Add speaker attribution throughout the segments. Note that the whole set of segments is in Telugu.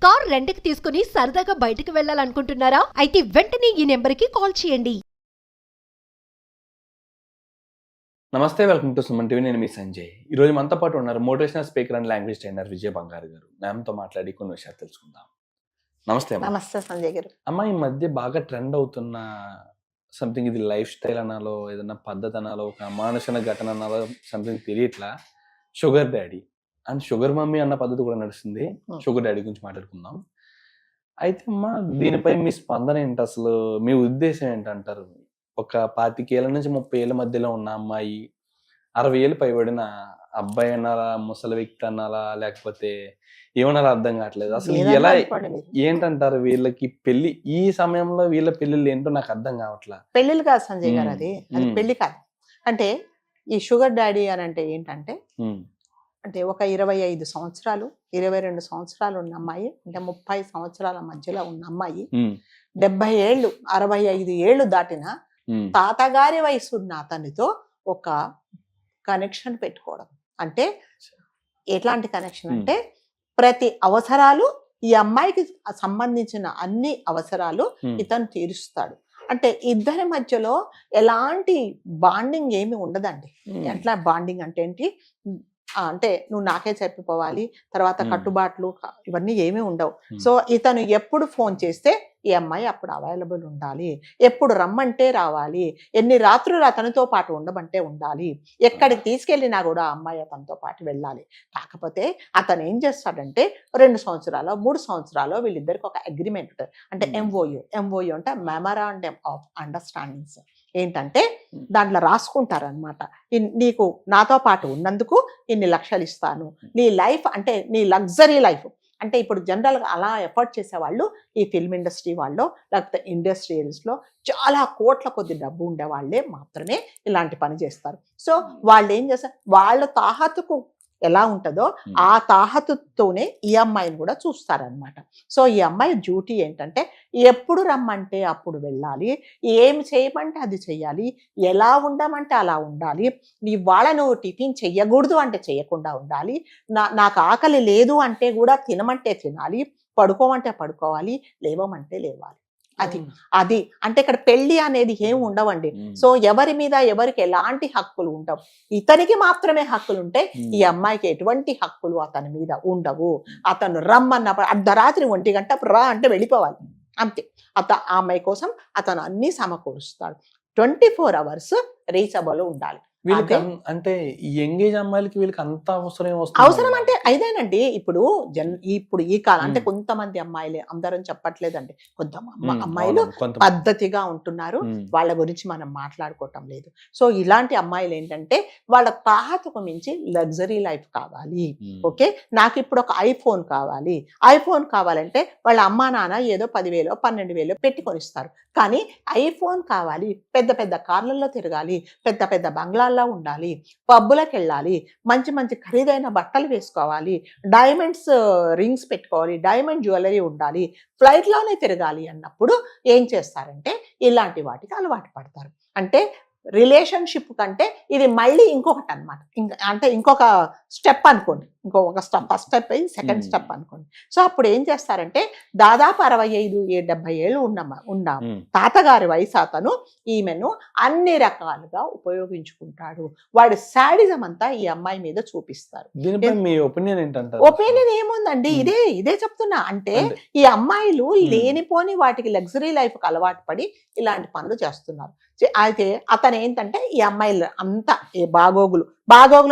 Speaker 1: కార్ రెంట్‌కి తీసుకుని సరదాగా బయటికి వెళ్ళాలనుకుంటున్నారా? అయితే వెంటనే ఈ నెంబర్‌కి కాల్ చేయండి.
Speaker 2: నమస్తే, వెల్కమ్ టు సుమన్ టీవీ. నేను మీ సంజయ్. ఈరోజు మనతో పాటు ఉన్నారు motivational speaker and language trainer Vijay బంగారు గారు. మ్యామ్తో మాట్లాడి కొన్ని విషయాలు తెలుసుకుందాం. నమస్తే అమ్మ.
Speaker 3: నమస్తే సంజయ్ గారు.
Speaker 2: అమ్మ, ఈ మధ్య బాగా ట్రెండ్ అవుతున్న సంథింగ్, ఇది లైఫ్ స్టైల్ అనాలో, ఏదైనా పద్ధతి అనాలో, ఒక అమానుషణ ఘటన అనాలో సంథింగ్ తెలియట్లా, sugar daddy and sugar mummy అన్న పద్ధతి కూడా నడుస్తుంది. షుగర్ డాడీ గురించి మాట్లాడుకుందాం. అయితే అమ్మ, దీనిపై మీ స్పందన ఏంటి? అసలు మీ ఉద్దేశం ఏంటంటారు? ఒక 25 ఏళ్ళ నుంచి 30 ఏళ్ళ మధ్యలో ఉన్న అమ్మాయి, 60 ఏళ్ళు పైబడిన అబ్బాయి అనాలా, ముసలి వ్యక్తి అనాలా, లేకపోతే ఏమనాలో అర్థం కావట్లేదు. అసలు ఎలా, ఏంటంటారు వీళ్ళకి పెళ్లి? ఈ సమయంలో వీళ్ళ పెళ్లిళ్ళు ఏంటో నాకు అర్థం కావట్లా.
Speaker 3: పెళ్లిళ్ళు కాదు సంజయ్ గారు, అది పెళ్లి కాదు. అంటే ఈ షుగర్ డాడీ అని అంటే ఏంటంటే, అంటే ఒక 25 సంవత్సరాలు 22 సంవత్సరాలు ఉన్న అమ్మాయి, అంటే 30 సంవత్సరాల మధ్యలో ఉన్న అమ్మాయి, 70 ఏళ్ళు 65 ఏళ్ళు దాటిన తాతగారి వయసు ఉన్న అతనితో ఒక కనెక్షన్ పెట్టుకోవడం. అంటే ఎట్లాంటి కనెక్షన్ అంటే, ప్రతి అవసరాలు, ఈ అమ్మాయికి సంబంధించిన అన్ని అవసరాలు ఇతను తీరుస్తాడు. అంటే ఇద్దరి మధ్యలో ఎలాంటి బాండింగ్ ఏమి ఉండదండి. ఎట్లా బాండింగ్ అంటే ఏంటి అంటే, నువ్వు నాకే చెప్పిపోవాలి, తర్వాత కట్టుబాట్లు ఇవన్నీ ఏమీ ఉండవు. సో ఇతను ఎప్పుడు ఫోన్ చేస్తే ఈ అమ్మాయి అప్పుడు అవైలబుల్ ఉండాలి, ఎప్పుడు రమ్మంటే రావాలి, ఎన్ని రాత్రులు అతనితో పాటు ఉండమంటే ఉండాలి, ఎక్కడికి తీసుకెళ్ళినా కూడా ఆ అమ్మాయి అతనితో పాటు వెళ్ళాలి. కాకపోతే అతను ఏం చేస్తాడంటే, 2 సంవత్సరాలు 3 సంవత్సరాలు వీళ్ళిద్దరికి ఒక అగ్రిమెంట్, అంటే ఎంఓయూ అంటే మెమరాండమ్ ఆఫ్ అండర్స్టాండింగ్స్. ఏంటంటే దాంట్లో రాసుకుంటారనమాట, నీకు నాతో పాటు ఉన్నందుకు ఇన్ని లక్షలు ఇస్తాను, నీ లైఫ్ అంటే నీ లగ్జరీ లైఫ్. అంటే ఇప్పుడు జనరల్గా అలా ఎఫర్ట్ చేసేవాళ్ళు ఈ ఫిల్మ్ ఇండస్ట్రీ వాళ్ళు, లేకపోతే ఇండస్ట్రియల్స్లో చాలా కోట్ల కొద్ది డబ్బు ఉండే వాళ్ళే మాత్రమే ఇలాంటి పని చేస్తారు. సో వాళ్ళు ఏం చేస్తారు, వాళ్ళ తాహతుకు ఎలా ఉంటుందో ఆ తాహతుతోనే ఈ అమ్మాయిని కూడా చూస్తారనమాట. సో ఈ అమ్మాయి డ్యూటీ ఏంటంటే, ఎప్పుడు రమ్మంటే అప్పుడు వెళ్ళాలి, ఏమి చేయమంటే అది చెయ్యాలి, ఎలా ఉండమంటే అలా ఉండాలి, ఇవాళ నువ్వు టిఫిన్ చెయ్యకూడదు అంటే చెయ్యకుండా ఉండాలి, నాకు ఆకలి లేదు అంటే కూడా తినమంటే తినాలి, పడుకోమంటే పడుకోవాలి, లేవమంటే లేవాలి. అది అంటే ఇక్కడ పెళ్లి అనేది ఏమి ఉండవండి. సో ఎవరి మీద ఎవరికి ఎలాంటి హక్కులు ఉండవు, ఇతనికి మాత్రమే హక్కులు ఉంటాయి, ఈ అమ్మాయికి ఎటువంటి హక్కులు అతని మీద ఉండవు. అతను రమ్మన్నప్పుడు అర్ధరాత్రి 1 గంట రా అంటే వెళ్ళిపోవాలి అంతే. ఆ అమ్మాయి కోసం అతను అన్ని సమకూరుస్తాడు. 24 hours రీచబుల్ ఉండాలి.
Speaker 2: వీళ్ళకి అంటే ఎంగేజ్ అమ్మాయిలకి వీళ్ళకి అంత
Speaker 3: అవసరం అంటే అయిదేనండి. ఇప్పుడు ఈ కాలం అంటే కొంతమంది అమ్మాయిలే, అందరం చెప్పట్లేదండి, కొంత అమ్మాయిలు పద్ధతిగా ఉంటున్నారు, వాళ్ళ గురించి మనం మాట్లాడుకోవటం లేదు. సో ఇలాంటి అమ్మాయిలు ఏంటంటే, వాళ్ళ తాహతకు మించి లగ్జరీ లైఫ్ కావాలి. ఓకే, నాకు ఇప్పుడు ఒక ఐఫోన్ కావాలంటే వాళ్ళ అమ్మా నాన్న ఏదో 10,000 12,000 పెట్టుకొనిస్తారు. కానీ ఐఫోన్ కావాలి, పెద్ద పెద్ద కార్లలో తిరగాలి, పెద్ద పెద్ద బంగ్లాల్లో ఉండాలి, పబ్బులకు వెళ్ళాలి, మంచి మంచి ఖరీదైన బట్టలు వేసుకోవాలి, డైమండ్స్ రింగ్స్ పెట్టుకోవాలి, డైమండ్ జ్యువెలరీ ఉండాలి, ఫ్లైట్లోనే తిరగాలి అన్నప్పుడు ఏం చేస్తారంటే ఇలాంటి వాటికి అలవాటు పడతారు. అంటే రిలేషన్షిప్ కంటే ఇది మళ్ళీ ఇంకొకటి అనమాట, అంటే ఇంకొక స్టెప్ అనుకోండి, ఇంకొక స్టెప్, ఫస్ట్ స్టెప్ అయ్యి సెకండ్ స్టెప్ అనుకోండి. సో అప్పుడు ఏం చేస్తారంటే, దాదాపు 65-70 ఏళ్ళు ఉన్న తాతగారి వయసు అతను ఈమెను అన్ని రకాలుగా ఉపయోగించుకుంటాడు. వాడి శాడిజం అంతా ఈ అమ్మాయి మీద చూపిస్తారు. ఒపీనియన్ ఏముందండి, ఇదే చెప్తున్నా. అంటే ఈ అమ్మాయిలు లేనిపోని వాటికి లగ్జరీ లైఫ్కి అలవాటు పడి ఇలాంటి పనులు చేస్తున్నారు. అయితే అతను ఏంటంటే, ఈ అమ్మాయిలు అంతా బాగోగులు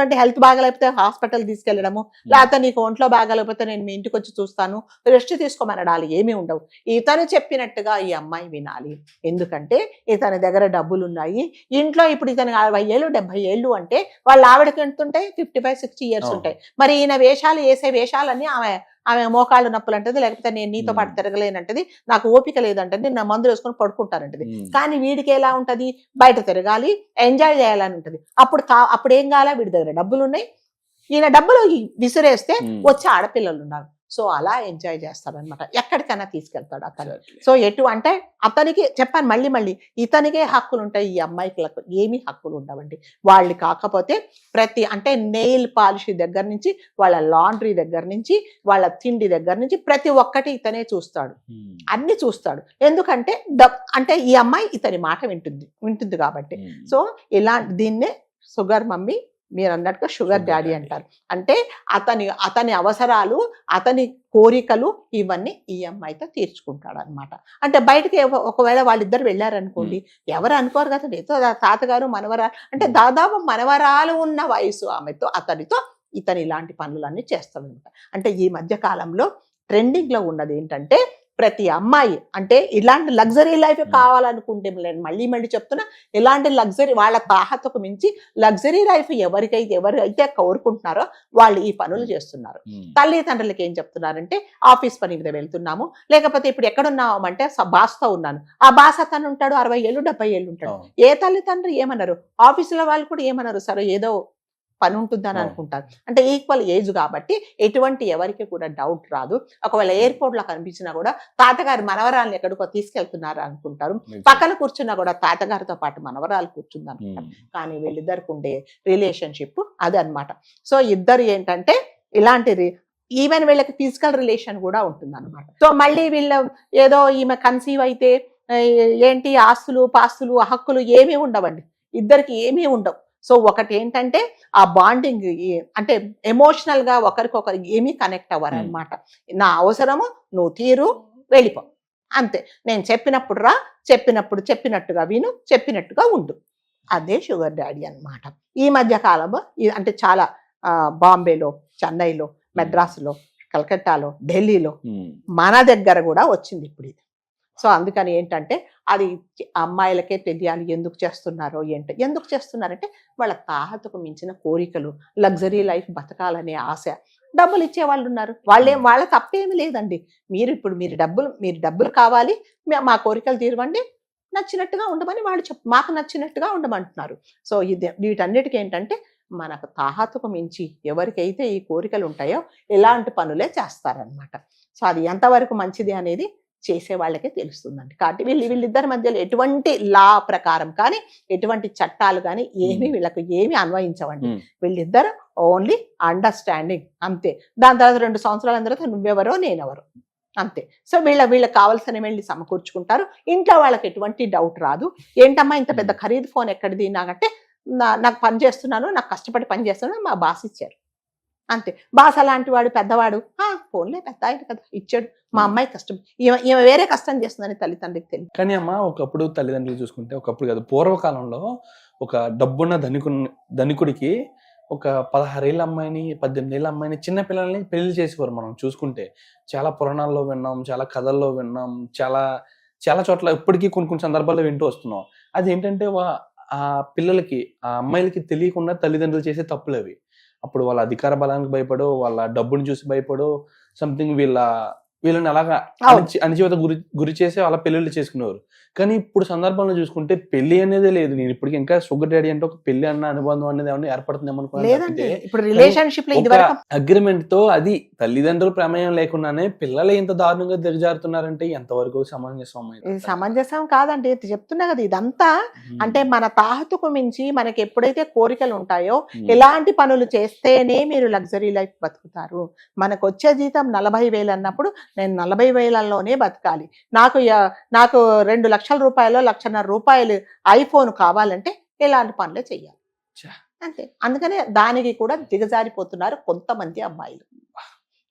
Speaker 3: అంటే హెల్త్ బాగాలేకపోతే హాస్పిటల్ తీసుకెళ్ళడము, లేకపోతే నీకు ఒంట్లో బాగాలేకపోతే నేను మీ ఇంటికి వచ్చి చూస్తాను, రెస్ట్ తీసుకోమనడాలు ఏమీ ఉండవు. ఇతను చెప్పినట్టుగా ఈ అమ్మాయి వినాలి. ఎందుకంటే ఇతని దగ్గర డబ్బులు ఉన్నాయి ఇంట్లో. ఇప్పుడు ఇతను 60 ఏళ్ళు 70 ఏళ్ళు అంటే వాళ్ళ ఆవిడకి ఎంతుంటాయి, 55-60 years ఉంటాయి. మరి ఈయన వేషాలు వేసే వేషాలన్నీ ఆమె మోకాళ్ళు నొప్పులు అంటది, లేకపోతే నేను నీతో పాటు తిరగలేనంటది, నాకు ఓపిక లేదంటది, నా మందులు వేసుకొని పడుకుంటానంటది. కానీ వీడికి ఎలా ఉంటది, బయట తిరగాలి, ఎంజాయ్ చేయాలని ఉంటది. అప్పుడు ఏం కావాలా, వీడి దగ్గర డబ్బులు ఉన్నాయి, ఈయన డబ్బులు విసిరేస్తే వచ్చే ఆడపిల్లలు ఉన్నారు, సో అలా ఎంజాయ్ చేస్తాడనమాట, ఎక్కడికైనా తీసుకెళ్తాడు అతను. సో అంటే అతనికి చెప్పాను మళ్ళీ ఇతనికే హక్కులు ఉంటాయి, ఈ అమ్మాయికి ఏమీ హక్కులు ఉండవండి. వాళ్ళు కాకపోతే అంటే నెయిల్ పాలిష్ దగ్గర నుంచి, వాళ్ళ లాండ్రీ దగ్గర నుంచి, వాళ్ళ తిండి దగ్గర నుంచి ప్రతి ఒక్కటి ఇతనే చూస్తాడు, అన్ని చూస్తాడు. ఎందుకంటే అంటే ఈ అమ్మాయి ఇతని మాట వింటుంది కాబట్టి. సో దీన్నే షుగర్ మమ్మీ, మీరు అన్నట్టుగా షుగర్ డాడీ అంటారు. అంటే అతని అవసరాలు, అతని కోరికలు ఇవన్నీ ఈ అమ్మాయితో తీర్చుకుంటాడు అనమాట. అంటే బయటకి ఒకవేళ వాళ్ళిద్దరు వెళ్ళారనుకోండి, ఎవరు అనుకోరు కదండి, తాతగారు మనవరాలు అంటే దాదాపు మనవరాలు ఉన్న వయసు ఆమెతో, అతనితో ఇతను ఇలాంటి పనులన్నీ చేస్తాడు అనమాట. అంటే ఈ మధ్య కాలంలో ట్రెండింగ్ లో ఉన్నది ఏంటంటే, ప్రతి అమ్మాయి అంటే ఇలాంటి లగ్జరీ లైఫ్ కావాలనుకుంటే, మళ్ళీ చెప్తున్నా, ఇలాంటి లగ్జరీ వాళ్ళ తాహతకు మించి లగ్జరీ లైఫ్ ఎవరైతే కోరుకుంటున్నారో వాళ్ళు ఈ పనులు చేస్తున్నారు. తల్లిదండ్రులకి ఏం చెప్తున్నారంటే, ఆఫీస్ పని మీద వెళ్తున్నాము, లేకపోతే ఇప్పుడు ఎక్కడున్నామంటే బాస్తో ఉన్నాను, ఆ బాస్ అతను ఉంటాడు 60 ఏళ్ళు 70 ఏళ్ళు ఉంటాడు. ఏ తల్లిదండ్రులు ఏమన్నారు, ఆఫీసులో వాళ్ళు కూడా ఏమన్నారు, సరే ఏదో పని ఉంటుందని అనుకుంటారు. అంటే ఈక్వల్ ఏజ్ కాబట్టి ఎటువంటి ఎవరికి కూడా డౌట్ రాదు. ఒకవేళ ఎయిర్పోర్ట్ లో కనిపించినా కూడా తాతగారు మనవరాలను ఎక్కడికో తీసుకెళ్తున్నారు అనుకుంటారు, పక్కన కూర్చున్నా కూడా తాతగారితో పాటు మనవరాలు కూర్చుంది అనుకుంటారు. కానీ వీళ్ళిద్దరికి ఉండే రిలేషన్షిప్ అది అనమాట. సో ఇద్దరు ఏంటంటే ఇలాంటి ఈవెన్ వీళ్ళకి ఫిజికల్ రిలేషన్ కూడా ఉంటుంది అనమాట. సో మళ్ళీ వీళ్ళ ఏదో ఈమె కన్సీవ్ అయితే ఏంటి ఆస్తులు పాస్తులు హక్కులు ఏమీ ఉండవండి, ఇద్దరికి ఏమీ ఉండవు. సో ఒకటి ఏంటంటే ఆ బాండింగ్, అంటే ఎమోషనల్ గా ఒకరికొకరు ఏమీ కనెక్ట్ అవ్వరు అనమాట. నా అవసరము నువ్వు తీరు, వెళ్ళిపో, అంతే. నేను చెప్పినప్పుడు రా, చెప్పినట్టుగా విను, చెప్పినట్టుగా ఉండు. అదే షుగర్ డాడీ అనమాట. ఈ మధ్య కాలంలో అంటే చాలా బాంబేలో, చెన్నైలో, మెడ్రాసులో, కలకత్తాలో, ఢిల్లీలో, మన దగ్గర కూడా వచ్చింది ఇప్పుడు ఇది. సో అందుకని ఏంటంటే అది అమ్మాయిలకే తెలియాలి ఎందుకు చేస్తున్నారో ఎందుకు చేస్తున్నారంటే వాళ్ళ తాహతకు మించిన కోరికలు, లగ్జరీ లైఫ్ బతకాలనే ఆశ. డబ్బులు ఇచ్చే వాళ్ళు ఉన్నారు, వాళ్ళ తప్పేమి లేదండి. మీరు డబ్బులు కావాలి, మా కోరికలు తీరవండి, నచ్చినట్టుగా ఉండమని వాళ్ళు మాకు నచ్చినట్టుగా ఉండమంటున్నారు. సో వీటన్నిటికీ ఏంటంటే మనకు తాహతకు మించి ఎవరికైతే ఈ కోరికలు ఉంటాయో ఇలాంటి పనులే చేస్తారనమాట. సో అది ఎంతవరకు మంచిది అనేది చేసే వాళ్ళకే తెలుస్తుందండి. కాబట్టి వీళ్ళిద్దరి మధ్యలో ఎటువంటి లా ప్రకారం కానీ, ఎటువంటి చట్టాలు కానీ వీళ్ళకి ఏమి అన్వయించవండి. వీళ్ళిద్దరు ఓన్లీ అండర్స్టాండింగ్ అంతే. దాని తర్వాత 2 సంవత్సరాల తర్వాత నువ్వెవరో నేనెవరో అంతే. సో వీళ్ళకి కావాల్సిన వెళ్ళి సమకూర్చుకుంటారు. ఇంట్లో వాళ్ళకి ఎటువంటి డౌట్ రాదు. ఏంటమ్మా ఇంత పెద్ద ఖరీదు ఫోన్ ఎక్కడిది నాకంటే, నాకు పని చేస్తున్నాను, నాకు కష్టపడి పని చేస్తున్నాను, మా బాస్ ఇచ్చారు అంతే. బాస్ అలాంటి వాడు పెద్దవాడు, ఫోన్లే పెద్ద ఆయన కదా ఇచ్చాడు, మా అమ్మాయి కష్టం, ఈమె వేరే కష్టం చేస్తుందని తల్లిదండ్రులకు తెలియదు.
Speaker 2: కానీ అమ్మ ఒకప్పుడు తల్లిదండ్రులు చూసుకుంటే, ఒకప్పుడు కాదు పూర్వకాలంలో, ఒక డబ్బున్న ధనికుడికి ఒక 16 ఏళ్ళ అమ్మాయిని 18 ఏళ్ళ అమ్మాయిని చిన్న పిల్లల్ని పెళ్లి చేసేవారు. మనం చూసుకుంటే చాలా పురాణాల్లో విన్నాం, చాలా కథల్లో విన్నాం, చాలా చాలా చోట్ల ఇప్పటికీ కొన్ని సందర్భాల్లో వింటూ వస్తున్నాం. అది ఏంటంటే ఆ పిల్లలకి, ఆ అమ్మాయిలకి తెలియకుండా తల్లిదండ్రులు చేసే తప్పులు అవి. అప్పుడు వాళ్ళ అధికార బలానికి భయపడో, వాళ్ళ డబ్బుని చూసి భయపడో, సంథింగ్ వీళ్ళని అలాగా అణచివేత గురి చేసి వాళ్ళ పెళ్లిళ్ళు చేసుకునేవారు. కానీ ఇప్పుడు సందర్భంలో చూసుకుంటే పెళ్లి అనేదే లేదు. నేను ఇప్పటికి ఇంకా షుగర్ డాడీ అంటే ఒక పెళ్లి అన్న అనుబంధం అనేది ఏమన్నా ఏర్పడుతుందేమో అనుకున్నాను. అగ్రిమెంట్ తో అది తల్లిదండ్రుల ప్రమేయం లేకుండానే పిల్లలు ఇంత దారుణంగా దిగజారుతున్నారంటే ఎంతవరకు
Speaker 3: సమంజసం కాదండి. చెప్తున్నా కదా, ఇదంతా అంటే మన తాహతుకు మించి మనకి ఎప్పుడైతే కోరికలు ఉంటాయో ఇలాంటి పనులు చేస్తేనే మీరు లగ్జరీ లైఫ్ బతుకుతారు. మనకు వచ్చే జీతం 40,000 అన్నప్పుడు నేను 40,000లోనే బతకాలి, నాకు 2 లక్షల రూపాయలు 1,50,000 రూపాయలు ఐఫోన్ కావాలంటే ఇలాంటి పనులే చెయ్యాలి అంతే. అందుకనే దానికి కూడా దిగజారిపోతున్నారు కొంతమంది అమ్మాయిలు.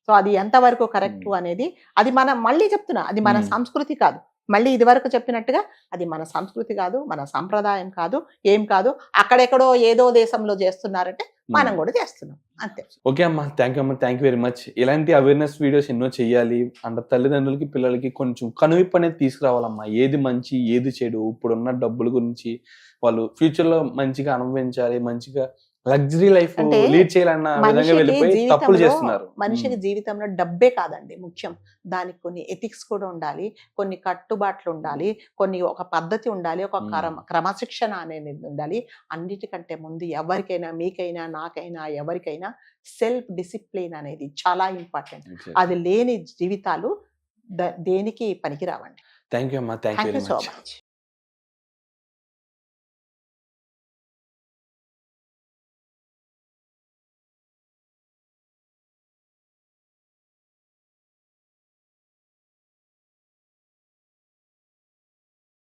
Speaker 3: సో అది ఎంతవరకు కరెక్ట్ అనేది, అది మళ్ళీ చెప్తున్నా, అది మన సంస్కృతి కాదు. మళ్ళీ ఇది వరకు చెప్పినట్టుగా అది మన సంస్కృతి కాదు, మన సంప్రదాయం కాదు, ఏం కాదు. అక్కడెక్కడో ఏదో దేశంలో చేస్తున్నారంటే మనం కూడా చేస్తున్నాం అంతే.
Speaker 2: ఓకే అమ్మా, థ్యాంక్ యూ అమ్మా, థ్యాంక్ యూ వెరీ మచ్. ఇలాంటి అవేర్నెస్ వీడియోస్ ఎన్నో చెయ్యాలి. అంటే తల్లిదండ్రులకి పిల్లలకి కొంచెం కనువిప్పు అనేది తీసుకురావాలమ్మా. ఏది మంచి ఏది చెడు, ఇప్పుడున్న డబ్బుల గురించి వాళ్ళు ఫ్యూచర్లో మంచిగా అనుభవించాలి, మంచిగా లగ్జరీ లైఫ్
Speaker 3: అంటే
Speaker 2: లీడ్ చేయాలన్న విధంగా
Speaker 3: మనిషికి
Speaker 2: వెళ్ళిపోయి తప్పులు
Speaker 3: జీవితంలో
Speaker 2: చేస్తున్నారు.
Speaker 3: మనిషికి జీవితంలో డబ్బే కాదండి ముఖ్యం. దానికి కొన్ని ఎథిక్స్ కూడా ఉండాలి, కొన్ని కట్టుబాట్లు ఉండాలి, కొన్ని ఒక పద్ధతి ఉండాలి, ఒక క్రమశిక్షణ అనేది ఉండాలి. అన్నిటికంటే ముందు ఎవరికైనా, మీకైనా, నాకైనా, ఎవరికైనా సెల్ఫ్ డిసిప్లిన్ అనేది చాలా ఇంపార్టెంట్. అది లేని జీవితాలు దేనికి పనికిరావండి.
Speaker 2: థ్యాంక్ యూ అమ్మా, thank you
Speaker 3: thank
Speaker 2: very
Speaker 3: you so
Speaker 2: much.
Speaker 3: Much.